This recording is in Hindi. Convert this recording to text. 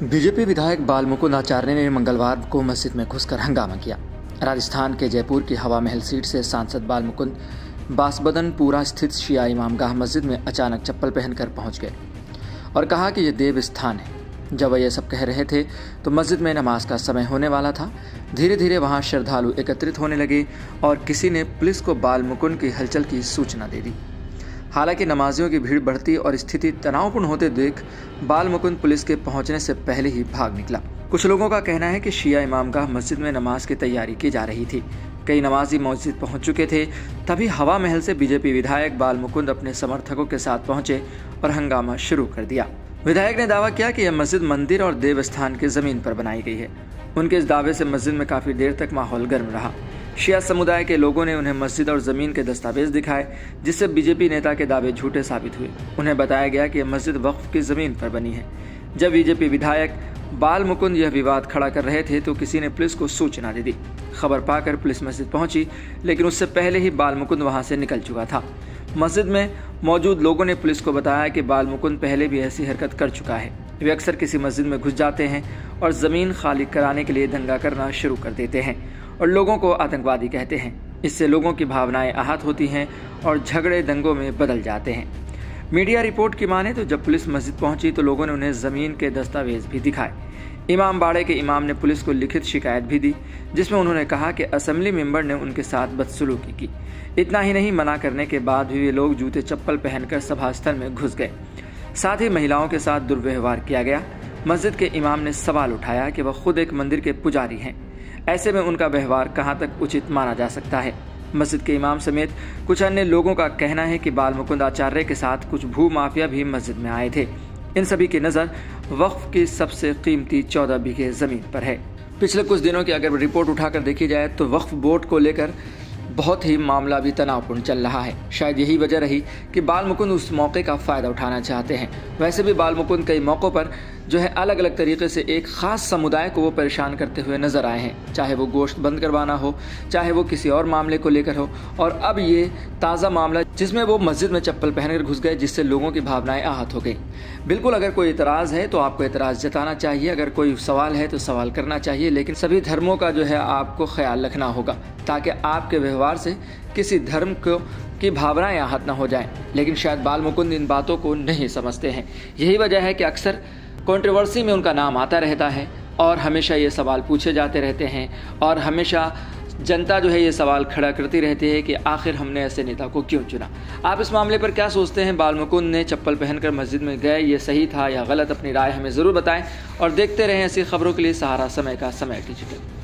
बीजेपी विधायक बाल मुकुंद आचार्य ने मंगलवार को मस्जिद में घुसकर हंगामा किया। राजस्थान के जयपुर की हवा महल सीट से सांसद बाल मुकुंद बासबदनपुरा स्थित शिया इमामगाह मस्जिद में अचानक चप्पल पहनकर पहुंच गए और कहा कि यह देव स्थान है। जब वह यह सब कह रहे थे तो मस्जिद में नमाज का समय होने वाला था। धीरे धीरे वहां श्रद्धालु एकत्रित होने लगे और किसी ने पुलिस को बाल मुकुंद की हलचल की सूचना दे दी। हालांकि नमाजियों की भीड़ बढ़ती और स्थिति तनावपूर्ण होते देख बाल मुकुंद पुलिस के पहुंचने से पहले ही भाग निकला। कुछ लोगों का कहना है कि शिया इमामगाह मस्जिद में नमाज की तैयारी की जा रही थी। कई नमाजी मस्जिद पहुंच चुके थे। तभी हवा महल से बीजेपी विधायक बाल मुकुंद अपने समर्थकों के साथ पहुंचे और हंगामा शुरू कर दिया। विधायक ने दावा किया कि यह मस्जिद मंदिर और देवस्थान की जमीन पर बनाई गई है। उनके इस दावे से मस्जिद में काफी देर तक माहौल गर्म रहा। शिया समुदाय के लोगों ने उन्हें मस्जिद और जमीन के दस्तावेज दिखाए, जिससे बीजेपी नेता के दावे झूठे साबित हुए। उन्हें बताया गया कि यह मस्जिद वक्फ की जमीन पर बनी है। जब बीजेपी विधायक बाल मुकुंद यह विवाद खड़ा कर रहे थे तो किसी ने पुलिस को सूचना दे दी। खबर पाकर पुलिस मस्जिद पहुंची, लेकिन उससे पहले ही बाल मुकुंद वहां से निकल चुका था। मस्जिद में मौजूद लोगों ने पुलिस को बताया कि बाल मुकुंद पहले भी ऐसी हरकत कर चुका है। वे अक्सर किसी मस्जिद में घुस जाते हैं और जमीन खाली कराने के लिए दंगा करना शुरू कर देते हैं और लोगों को आतंकवादी कहते हैं। इससे लोगों की भावनाएं आहत होती हैं और झगड़े दंगों में बदल जाते हैं। मीडिया रिपोर्ट की माने तो जब पुलिस मस्जिद पहुंची तो लोगों ने उन्हें जमीन के दस्तावेज भी दिखाए। इमाम बाड़े के इमाम ने पुलिस को लिखित शिकायत भी दी, जिसमें उन्होंने कहा कि असेंबली मेंबर ने उनके साथ बदसलूकी की। इतना ही नहीं, मना करने के बाद भी वे लोग जूते चप्पल पहनकर सभा स्थल में घुस गए। साथ ही महिलाओं के साथ दुर्व्यवहार किया गया। मस्जिद के इमाम ने सवाल उठाया कि वह खुद एक मंदिर के पुजारी हैं। ऐसे में उनका व्यवहार कहां तक उचित माना जा सकता है। मस्जिद के इमाम समेत कुछ अन्य लोगों का कहना है कि बाल मुकुंद आचार्य के साथ कुछ भू माफिया भी मस्जिद में आए थे। इन सभी की नज़र वक्फ की सबसे कीमती 14 बीघे जमीन पर है। पिछले कुछ दिनों की अगर रिपोर्ट उठाकर देखी जाए तो वक्फ बोर्ड को लेकर बहुत ही मामला भी तनावपूर्ण चल रहा है। शायद यही वजह रही कि बाल मुकुंद उस मौके का फ़ायदा उठाना चाहते हैं। वैसे भी बाल मुकुंद कई मौक़ों पर अलग अलग तरीके से एक ख़ास समुदाय को वो परेशान करते हुए नजर आए हैं, चाहे वो गोश्त बंद करवाना हो, चाहे वो किसी और मामले को लेकर हो। और अब ये ताज़ा मामला जिसमें वो मस्जिद में चप्पल पहनकर घुस गए, जिससे लोगों की भावनाएं आहत हो गई। बिल्कुल, अगर कोई एतराज़ है तो आपको एतराज़ जताना चाहिए, अगर कोई सवाल है तो सवाल करना चाहिए, लेकिन सभी धर्मों का आपको ख्याल रखना होगा ताकि आपके व्यवहार से किसी धर्म की भावनाएं आहत न हो जाएं। लेकिन शायद बाल मुकुंद इन बातों को नहीं समझते हैं। यही वजह है कि अक्सर कंट्रोवर्सी में उनका नाम आता रहता है और हमेशा ये सवाल पूछे जाते रहते हैं और हमेशा जनता ये सवाल खड़ा करती रहती है कि आखिर हमने ऐसे नेता को क्यों चुना। आप इस मामले पर क्या सोचते हैं? बाल मुकुंद ने चप्पल पहनकर मस्जिद में गए, ये सही था या गलत? अपनी राय हमें ज़रूर बताएं और देखते रहें ऐसी खबरों के लिए सहारा समय का समय डिजिटल।